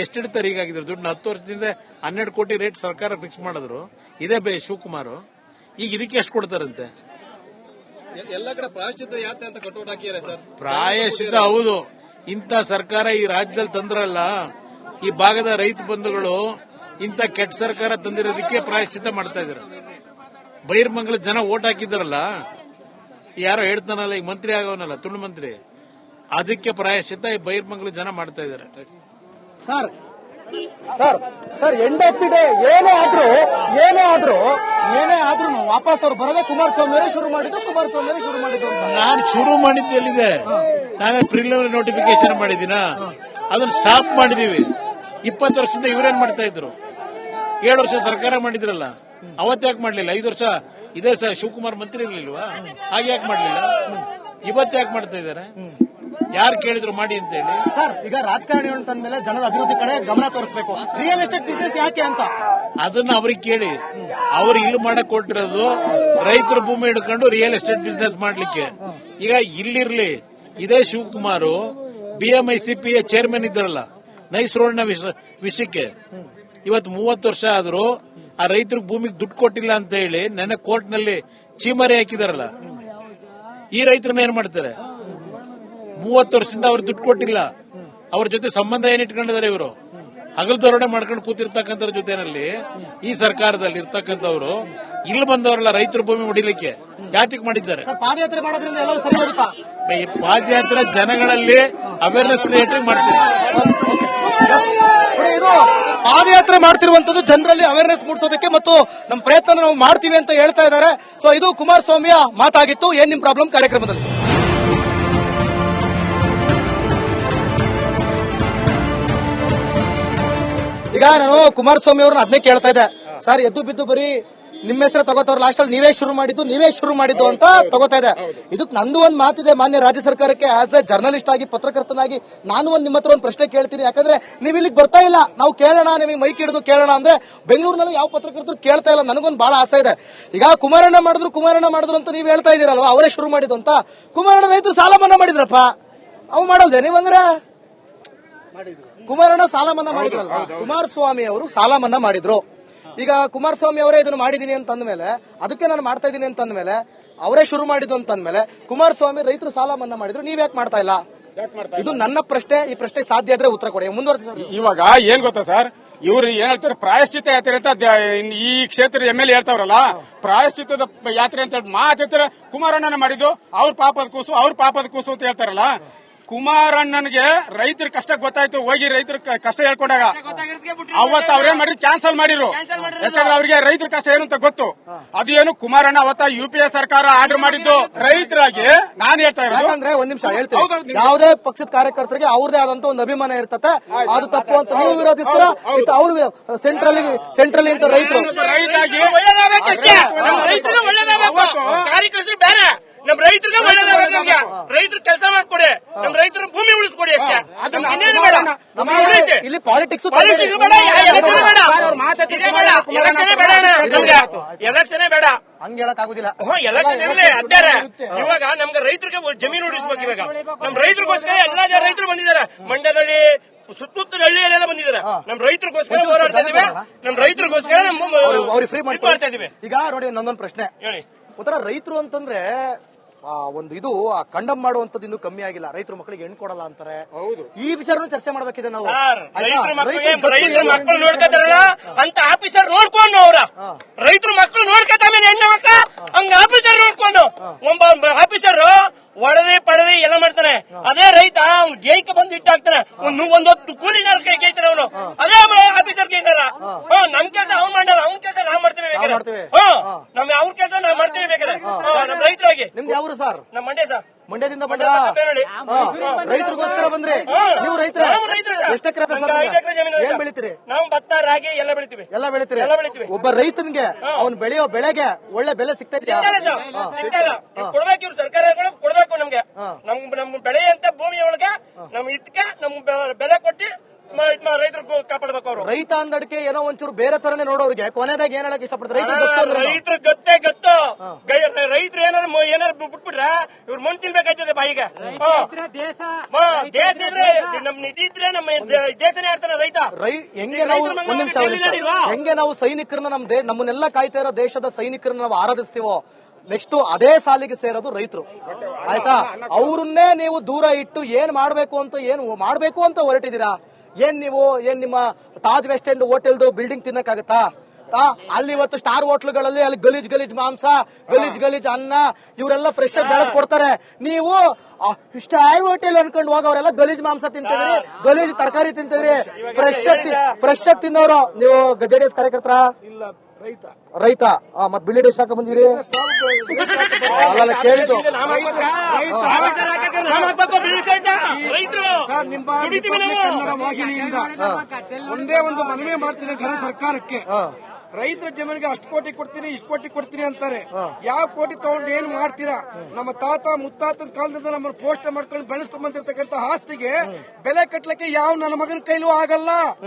ಎಷ್ಟಿಡ್ತಾರೆ ಹೀಗಾಗಿದ್ರು ದುಡ್ಡು 10 ವರ್ಷದಿಂದ 12 ಕೋಟಿ ರೇಟ್ ಸರ್ಕಾರ ಫಿಕ್ಸ್ ಮಾಡಿದ್ರು. ಇದೇ ಶಿವಕುಮಾರ್ ಈಗ ಇದಕ್ಕೆ ಎಷ್ಟು ಕೊಡ್ತಾರಂತೆ? ಎಲ್ಲ ಕಡೆ ಪ್ರಾಯಶ್ಚಿತ್ತ ಯಾತ್ರೆ ಅಂತ ಕಟೌಟ್ ಹಾಕಿದ್ದಾರೆ ಸರ್. ಪ್ರಾಯಶ್ಚಿತ್ತ ಹೌದು. ಇಂಥ ಸರ್ಕಾರ ಈ ರಾಜ್ಯದಲ್ಲಿ ತಂದ್ರಲ್ಲ, ಈ ಭಾಗದ ರೈತ ಬಂಧುಗಳು ಇಂಥ ಕೆಟ್ಟ ಸರ್ಕಾರ ತಂದಿರೋದಕ್ಕೆ ಪ್ರಾಯಶ್ಚಿತ್ತ ಮಾಡ್ತಾ ಇದ್ದಾರೆ. ಬೈರ್ಮಂಗಲ ಜನ ಓಟ್ ಹಾಕಿದಾರಲ್ಲ, ಯಾರೋ ಹೇಳ್ತಾನಲ್ಲ ಈಗ ಮಂತ್ರಿ ಆಗೋನಲ್ಲ ತುಂಡು ಮಂತ್ರಿ, ಅದಕ್ಕೆ ಪ್ರಾಯಶ್ಚಿತ್ತ ಈ ಬೈರ್ಮಂಗಲ ಜನ ಮಾಡ್ತಾ ಇದ್ದಾರೆ. Sir sir end of the day ಏನೇ ಆದ್ರೂ ವಾಪಸ್ ಅವ್ರು ಬರೋದೇ ಕುಮಾರಸ್ವಾಮಿ ಶುರು ಮಾಡಿದ್ದು ನಾನು ಶುರು ಮಾಡಿದ್ದು ಎಲ್ಲಿದೆ? ನಾವೇ ಪ್ರಿಲಿಮಿನರಿ ನೋಟಿಫಿಕೇಶನ್ ಮಾಡಿದ್ದೀನ, ಅದನ್ನ ಸ್ಟಾಪ್ ಮಾಡಿದೀವಿ. 20 ವರ್ಷದಿಂದ ಇವರೇನ್ ಮಾಡ್ತಾ ಇದ್ರು? 7 ವರ್ಷ ಸರ್ಕಾರ ಮಾಡಿದ್ರಲ್ಲ, ಅವತ್ತ್ಯಾಕೆ ಮಾಡ್ಲಿಲ್ಲ? 5 ವರ್ಷ ಇದೇ ಶಿವಕುಮಾರ್ ಮಂತ್ರಿ ಇರ್ಲಿಲ್ವಾ? ಹಾಗೆ ಯಾಕೆ ಮಾಡ್ಲಿಲ್ಲ? ಇವತ್ತ್ಯಾಕೆ ಮಾಡ್ತಾ ಇದ್ದಾರೆ? ಯಾರು ಕೇಳಿದ್ರು ಮಾಡಿ ಅಂತ ಹೇಳಿ? ಸರ್, ಈಗ ರಾಜಕಾರಣಿ ಅಂತಂದ್ಮೇಲೆ ಜನರ ಅಭಿವೃದ್ಧಿ ಕಡೆ ಗಮನ ತೋರಿಸಬೇಕು. ರಿಯಲ್ ಎಸ್ಟೇಟ್ ಬಿಸ್ನೆಸ್ ಯಾಕೆ ಅಂತ ಅದನ್ನ ಅವ್ರಿಗೆ ಕೇಳಿ. ಅವ್ರು ಇಲ್ಲಿ ಮಾಡಕ್ ಕೊಟ್ಟಿರೋದು ರೈತರ ಭೂಮಿ ಹಿಡ್ಕೊಂಡು ರಿಯಲ್ ಎಸ್ಟೇಟ್ ಬಿಸ್ನೆಸ್ ಮಾಡ್ಲಿಕ್ಕೆ. ಈಗ ಇಲ್ಲಿರ್ಲಿ, ಇದೇ ಶಿವಕುಮಾರ್ BMICPA ಚೇರ್ಮನ್ ಇದ್ದಾರಲ್ಲ, ನೈಸ್ ರೋಡ್ನ ವಿಷಯಕ್ಕೆ ಇವತ್ತು 30 ವರ್ಷ ಆದ್ರೂ ಆ ರೈತರಿಗೆ ಭೂಮಿಗೆ ದುಡ್ಡು ಕೊಟ್ಟಿಲ್ಲ ಅಂತ ಹೇಳಿ ನೆನ್ನೆ ಕೋರ್ಟ್ ನಲ್ಲಿ ಚೀಮರಿ ಹಾಕಿದಾರಲ್ಲ. ಈ ರೈತರನ್ನ ಏನ್ ಮಾಡ್ತಾರೆ? 30 ವರ್ಷದಿಂದ ಅವ್ರು ದುಡ್ಡು ಕೊಟ್ಟಿಲ್ಲ. ಅವ್ರ ಜೊತೆ ಸಂಬಂಧ ಏನ್ ಇಟ್ಕೊಂಡಿದ್ದಾರೆ ಇವರು? ಹಗಲು ದರೋಡೆ ಮಾಡ್ಕೊಂಡು ಕೂತಿರ್ತಕ್ಕಂಥ ಜೊತೆನಲ್ಲಿ ಈ ಸರ್ಕಾರದಲ್ಲಿ ಇರ್ತಕ್ಕಂಥವ್ರು ಇಲ್ಲಿ ಬಂದವರಲ್ಲ ರೈತರ ಭೂಮಿ ಹೊಡಿಲಿಕ್ಕೆ ಯಾತಿಗೆ ಮಾಡಿದ್ದಾರೆ? ಪಾದಯಾತ್ರೆ ಮಾಡೋದ್ರಿಂದ ಎಲ್ಲವೂ ಸರಿ ಹೋಗುತ್ತಾ? ಈ ಪಾದಯಾತ್ರೆ ಜನಗಳಲ್ಲಿ ಅವೇರ್ನೆಸ್ ಕ್ರಿಯೇಟಿಂಗ್ ಮಾಡ್ತಾರೆ. ಇದು ಪಾದಯಾತ್ರೆ ಮಾಡ್ತಿರುವಂತದ್ದು ಜನರಲ್ಲಿ ಅವೇರ್ನೆಸ್ ಮೂಡಿಸೋದಕ್ಕೆ ಮತ್ತು ನಮ್ಮ ಪ್ರಯತ್ನ ನಾವು ಮಾಡ್ತೀವಿ ಅಂತ ಹೇಳ್ತಾ ಇದ್ದಾರೆ. ಸೊ ಇದು ಕುಮಾರಸ್ವಾಮಿಯ ಮಾತಾಗಿತ್ತು. ಏನ್ ನಿಮ್ ಪ್ರಾಬ್ಲಮ್ ಕಾರ್ಯಕ್ರಮದಲ್ಲಿ. ಈಗ ನಾನು ಕುಮಾರಸ್ವಾಮಿ ಅವ್ರನ್ನ ಅದನ್ನೇ ಕೇಳ್ತಾ ಇದ್ದೆ. ಸರ್, ಎದ್ದು ಬಿದ್ದು ಬರೀ ನಿಮ್ಮ ಹೆಸರು ತಗೋತಾರ, ಲಾಸ್ಟ್ ಅಲ್ಲಿ ನೀವೇ ಶುರು ಮಾಡಿದ್ದು ಅಂತ ತಗೋತಾ ಇದೆ. ಇದಕ್ಕೆ ನಂದು ಒಂದು ಮಾತಿದೆ ಮಾನ್ಯ ರಾಜ್ಯ ಸರ್ಕಾರಕ್ಕೆ. ಆಸ್ ಎ ಜರ್ನಲಿಸ್ಟ್ ಆಗಿ, ಪತ್ರಕರ್ತನಾಗಿ ನಾನು ನಿಮ್ಮ ಹತ್ರ ಒಂದು ಪ್ರಶ್ನೆ ಕೇಳ್ತೀನಿ. ಯಾಕಂದ್ರೆ ನೀವು ಇಲ್ಲಿಗೆ ಬರ್ತಾ ಇಲ್ಲ, ನಾವು ಕೇಳೋಣ, ನಿಮಗೆ ಮೈಕ್ ಹಿಡಿದು ಕೇಳೋಣ ಅಂದ್ರೆ ಬೆಂಗಳೂರಿನಲ್ಲಿ ಯಾವ ಪತ್ರಕರ್ತರು ಕೇಳ್ತಾ ಇಲ್ಲ. ನನಗೊಂದು ಬಹಳ ಆಸೆ ಇದೆ. ಈಗ ಕುಮಾರಣ್ಣ ಮಾಡಿದ್ರು ಅಂತ ನೀವು ಹೇಳ್ತಾ ಇದೀರಲ್ವಾ, ಅವರೇ ಶುರು ಮಾಡಿದ್ದು ಅಂತ. ಕುಮಾರಣ್ಣ ರೈತರು ಸಾಲ ಮನ್ನಾ ಮಾಡಿದ್ರಪ್ಪ, ಅವು ಮಾಡಲ್ದೆ ನೀವಂದ್ರೆ? ಕುಮಾರಣ್ಣ ಸಾಲ ಮನ್ನಾ ಮಾಡಿದ್ರಲ್ವಾ, ಕುಮಾರಸ್ವಾಮಿ ಅವರು ಸಾಲ ಮನ್ನಾ ಮಾಡಿದ್ರು. ಈಗ ಕುಮಾರಸ್ವಾಮಿ ಅವರೇ ಇದನ್ನು ಮಾಡಿದೀನಿ ಅಂತ ಅಂದ್ಮೇಲೆ, ಅದಕ್ಕೆ ನಾನು ಮಾಡ್ತಾ ಇದ್ದೀನಿ ಅಂತ ಅಂದ್ಮೇಲೆ, ಅವರೇ ಶುರು ಮಾಡಿದ್ದು ಅಂತ ಅಂದ್ಮೇಲೆ, ಕುಮಾರಸ್ವಾಮಿ ರೈತರು ಸಾಲ ಮನ್ನಾ ಮಾಡಿದ್ರು, ನೀವ್ ಯಾಕೆ ಮಾಡ್ತಾ ಇಲ್ಲ? ಇದು ನನ್ನ ಪ್ರಶ್ನೆ. ಈ ಪ್ರಶ್ನೆ ಸಾಧ್ಯ ಆದ್ರೆ ಉತ್ತರ ಕೊಡಿ. ಮುಂದುವರೆಸಿ. ಇವಾಗ ಏನ್ ಗೊತ್ತಾ ಸರ್, ಇವ್ರು ಏನ್ ಹೇಳ್ತಾರೆ, ಪ್ರಾಯಶ್ಚಿತ್ತ ಯಾತ್ರೆ ಅಂತ ಈ ಕ್ಷೇತ್ರದ MLA ಹೇಳ್ತಾವ್ರಲ್ಲ, ಪ್ರಾಯಶ್ಚಿತ್ತದ ಯಾತ್ರೆ ಅಂತ ಮಾತಾಡ್ತಾರೆ. ಕುಮಾರಣ್ಣನ ಮಾಡಿದ್ದು ಅವ್ರ ಪಾಪದ ಕೂಸು ಅಂತ ಹೇಳ್ತಾರಲ್ಲ. ಕುಮಾರಣ್ಣನ್ಗೆ ರೈತರ ಕಷ್ಟ ಗೊತ್ತಾಯ್ತು, ಹೋಗಿ ರೈತರ ಕಷ್ಟ ಹೇಳ್ಕೊಂಡಾಗ ಅವತ್ತು ಅವ್ರೇನ್ ಮಾಡಿದ್ರು, ಕ್ಯಾನ್ಸಲ್ ಮಾಡಿರು. ಯಾಕಂದ್ರೆ ಅವ್ರಿಗೆ ರೈತರ ಕಷ್ಟ ಏನು ಅಂತ ಗೊತ್ತು. ಅದು ಏನು ಕುಮಾರಣ್ಣ ಅವತ್ತ UPA ಸರ್ಕಾರ ಆರ್ಡರ್ ಮಾಡಿದ್ದು ರೈತರಾಗಿ. ನಾನು ಹೇಳ್ತಾ ಇರೋದು, ಅಂದ್ರೆ ಒಂದ್ ನಿಮಿಷ ಹೇಳ್ತೀನಿ, ಯಾವುದೇ ಪಕ್ಷದ ಕಾರ್ಯಕರ್ತರಿಗೆ ಅವ್ರದೇ ಆದಂತ ಒಂದು ಅಭಿಮಾನ ಇರ್ತದೆ. ಅದು ತಪ್ಪು ಅಂತ ನೀವು ವಿರೋಧಿಸ್ತೀರ, ಅವ್ರು ಸೆಂಟ್ರಲ್ ಅಂತ ರೈತರು ಕಾರ್ಯಕರ್ತರು ಬೇರೆ, ನಮ್ ರೈತರಿಗೆ ಒಳ್ಳೇದಾಗಬೇಕು. ನಮ್ಗೆ ರೈತರು ಕೆಲಸ ಮಾಡ್ಕೊಡಿ, ನಮ್ ರೈತರ ಭೂಮಿ ಉಳಿಸ್ಕೊಡಿ ಅಷ್ಟೇ. ಇನ್ನೇನು ಬೇಡ. ಇಲ್ಲಿ ಪಾಲಿಟಿಕ್ಸ್ ಬೇಡ, ಎಲೆಕ್ಷನ್ ಬೇಡ, ಎಲೆಕ್ಷನ್ ಬೇಡ. ಹಂಗ ಹೇಳಕ್ ಆಗುದಿಲ್ಲ. ಎಲೆಕ್ಷನ್ ಇರಲಿ ಅಡ್ಡಾರೆ. ಇವಾಗ ನಮ್ಗೆ ರೈತರಿಗೆ ಜಮೀನು ಉಳಿಸ್ಬೇಕು. ಇವಾಗ ನಮ್ ರೈತರಿಗೋಸ್ಕರ ಎಲ್ಲಾ ಜನ ರೈತರು ಬಂದಿದ್ದಾರೆ. ಮಂಡ್ಯದಲ್ಲಿ ಸುತ್ತಮುತ್ತ ಹಳ್ಳಿಯಲ್ಲೆಲ್ಲ ಬಂದಿದ್ದಾರೆ. ನಮ್ ರೈತರಿಗೋಸ್ಕರ ಹೋರಾಡ್ತಾ ಇದೀವಿ. ನಮ್ ರೈತರಿಗೋಸ್ಕರ ಅವ್ರಿಗೆ ಫ್ರೀ ಮಾಡ್ತಾ ಇದೀವಿ. ಈಗ ನೋಡಿ, ನನ್ನೊಂದು ಪ್ರಶ್ನೆ ಹೇಳಿ. ಒಂಥರ ರೈತರು ಅಂತಂದ್ರೆ ಒಂದು ಇದು ಕಂಡಮ್ ಮಾಡುವಂತದ್ದು ಇನ್ನೂ ಕಮ್ಮಿ ಆಗಿಲ್ಲ. ರೈತರ ಮಕ್ಕಳಿಗೆ ಹೆಣ್ಣು ಕೊಡಲ್ಲ ಅಂತಾರೆ. ಈ ವಿಚಾರನೂ ಚರ್ಚೆ ಮಾಡಬೇಕಿದೆ ನಾವು. ರೈತರ ಮಕ್ಕಳು ನೋಡ್ಕೊತಾರಲ್ಲ ಅಂತ ಆಫೀಸರ್ ನೋಡ್ಕೊಂಡು, ಅವ್ರ ರೈತರ ಮಕ್ಕಳು ನೋಡ್ಕೊತಾಮೇಲೆ ಹೆಣ್ಣು ಮಕ್ಕ ಹಂಗ ಆಫೀಸರ್ ನೋಡ್ಕೊಂಡು ಒಬ್ಬ ಆಫೀಸರ್ ಒಡವೆ ಎಲ್ಲ ಮಾಡ್ತಾನೆ. ಅದೇ ರೈತ ಅವ್ನು ಗೇಯ್ಕ ಬಂದು ಇಟ್ಟಾಕ್ತಾನೆ. ಒಂದೊತ್ತು ಕೂಲಿನಾರ ಗೇಯ್ತಾನೆ ಅವನು. ಅದೇ ಆಫೀಸರ್ ಗೇಯ್ತಾರ. ನಮ್ ಕೆಲಸ ಅವ್ನು ಮಾಡ್ಯಾರ, ಅವ್ನ ಕೆಲಸ ನಾವ್ ಮಾಡ್ತೀವಿ ಬೇಕಾದ್ರೆ. ನಮ್ ಅವ್ರ ಕೆಲಸ ನಾವ್ ಮಾಡ್ತೀವಿ ಬೇಕಾದ್ರೆ. ನಮ್ ರೈತರಾಗಿ. ನಿಮ್ಗೆ ಯಾವ್ರು ಸರ್? ನಮ್ ಮಂಡ್ಯ ಸರ್. ಮಂಡ್ಯದಿಂದ ಬಂದ್ರ ರೈತರಿಗೋಸ್ಕರ ಬಂದ್ರೆ ನೀವು ರೈತರ ಎಷ್ಟು ಎಕರೆ ಏನ್ ಬೆಳಿತೀರಿ? ನಾವು ಭತ್ತ, ರಾಗಿ ಎಲ್ಲ ಬೆಳಿತೀವಿ. ಎಲ್ಲ ಬೆಳಿತೀರಿ. ಒಬ್ಬ ರೈತನಿಗೆ ಅವ್ನು ಬೆಳೆಯೋ ಬೆಳೆಗೆ ಒಳ್ಳೆ ಬೆಲೆ ಸಿಗ್ತೈತಿ? ಕೊಡ್ಬೇಕು, ಇವ್ರು ಸರ್ಕಾರ ಕೊಡ್ಬೇಕು ನಮ್ಗೆ. ನಮ್ ಬೆಳೆಯಂತ ಭೂಮಿ ಒಳಗೆ ನಮ್ ಇದಕ್ಕೆ ನಮ್ ಬೆಲೆ ಕೊಟ್ಟು ರೈತರು ಕಾಪಾಡ್ಬೇಕು ಅವರು. ರೈತ ಅಂದಡಿಕೆ ಏನೋ ಒಂಚೂರು ಬೇರೆ ತರನೇ ನೋಡೋರಿಗೆ ಕೊನೆದಾಗ ಏನ್ ಹೇಳಕ್ ಇಷ್ಟಪಡ್ತಾರೆ? ರೈತರು ಗೊತ್ತೇ ಗೊತ್ತು. ರೈತರು ಏನಾರು ಬಿಟ್ಬಿಟ್ರೆ ಇವ್ರು ಮಣ್ಣು ತಿನ್ಬೇಕಾಯ್ತದೆ ಬಾಯಿಗೆ. ದೇಶ ಇದ್ರೆ ನಮ್ ನಿಧಿ ಇದ್ರೆ ನಮ್ಮ ದೇಶನೇ ಆಡ್ತಾನೆ ರೈತ. ಹೆಂಗೆ ನಾವು ಒಂದ್ ನಿಮಿಷ, ಹೆಂಗೆ ನಾವು ಸೈನಿಕರನ್ನ ನಮ್ಮನ್ನೆಲ್ಲ ಕಾಯ್ತಾ ಇರೋ ದೇಶದ ಸೈನಿಕರನ್ನ ನಾವು ಆರಾಧಿಸ್ತೀವೋ, ನೆಕ್ಸ್ಟ್ ಅದೇ ಸಾಲಿಗೆ ಸೇರೋದು ರೈತರು. ಆಯ್ತಾ? ಅವ್ರನ್ನೇ ನೀವು ದೂರ ಇಟ್ಟು ಏನ್ ಮಾಡ್ಬೇಕು ಅಂತ ಹೊರಟಿದ್ದೀರಾ? ಏನ್ ನಿಮ್ಮ ತಾಜ್ ವೆಸ್ಟ್ ಎಂಡ್ ಹೋಟೆಲ್ದು ಬಿಲ್ಡಿಂಗ್ ತಿನ್ನಕ್ಕಾಗತ್ತಾ? ಅಲ್ಲಿ ಇವತ್ತು ಸ್ಟಾರ್ ಹೋಟ್ಲುಗಳಲ್ಲಿ ಅಲ್ಲಿ ಗಲೀಜ್ ಮಾಂಸ, ಗಲೀಜ್ ಅನ್ನ, ಇವರೆಲ್ಲ ಫ್ರೆಶ್ ಆಗಿ ಬೆಳೆದ್ ಕೊಡ್ತಾರೆ. ನೀವು ಸ್ಟಾರ್ ಹೋಟೆಲ್ ಅನ್ಕೊಂಡು ಹೋಗ ಅವರೆಲ್ಲ ಗಲೀಜ್ ಮಾಂಸ ತಿಂತಿದ್ರಿ, ಗಲೀಜ್ ತರಕಾರಿ ತಿಂತಿದ್ರಿ. ಫ್ರೆಶ್ ಆಗಿ ತಿನ್ನೋರು ನೀವು ಜೆಡಿಎಸ್ ಕಾರ್ಯಕರ್ತರ? ರೈತ ಮತ್ ಬಿಲ್ಲೆಡ್ ಎಷ್ಟು ಹಾಕ ಬಂದಿರಿ? ಅಲ್ಲ ಕೇಳಿದ್ದು ಕನ್ನಡ ವಾಹಿನಿಯಿಂದ ಒಂದೇ ಒಂದು ಮನವಿ ಮಾಡ್ತೀನಿ ಘನ ಸರ್ಕಾರಕ್ಕೆ. ರೈತರ ಜಮೀನಿಗೆ ಅಷ್ಟು ಕೋಟಿ ಕೊಡ್ತೀನಿ, ಇಷ್ಟು ಕೋಟಿ ಕೊಡ್ತೀನಿ ಅಂತಾರೆ. ಯಾವ ಕೋಟಿ ತಗೊಂಡು ಏನ್ ಮಾಡ್ತೀರಾ? ನಮ್ಮ ತಾತ ಮುತ್ತಾತನ ಕಾಲದಿಂದ ನಮ್ಮನ್ನು ಪೋಸ್ಟ್ ಮಾಡ್ಕೊಂಡು ಬೆಳೆಸ್ಕೊಂಡ್ ಬಂದಿರ್ತಕ್ಕಂಥ ಆಸ್ತಿಗೆ ಬೆಲೆ ಕಟ್ಲಿಕ್ಕೆ ಯಾವ ನನ್ನ ಮಗನ ಕೈಲೂ ಆಗಲ್ಲ.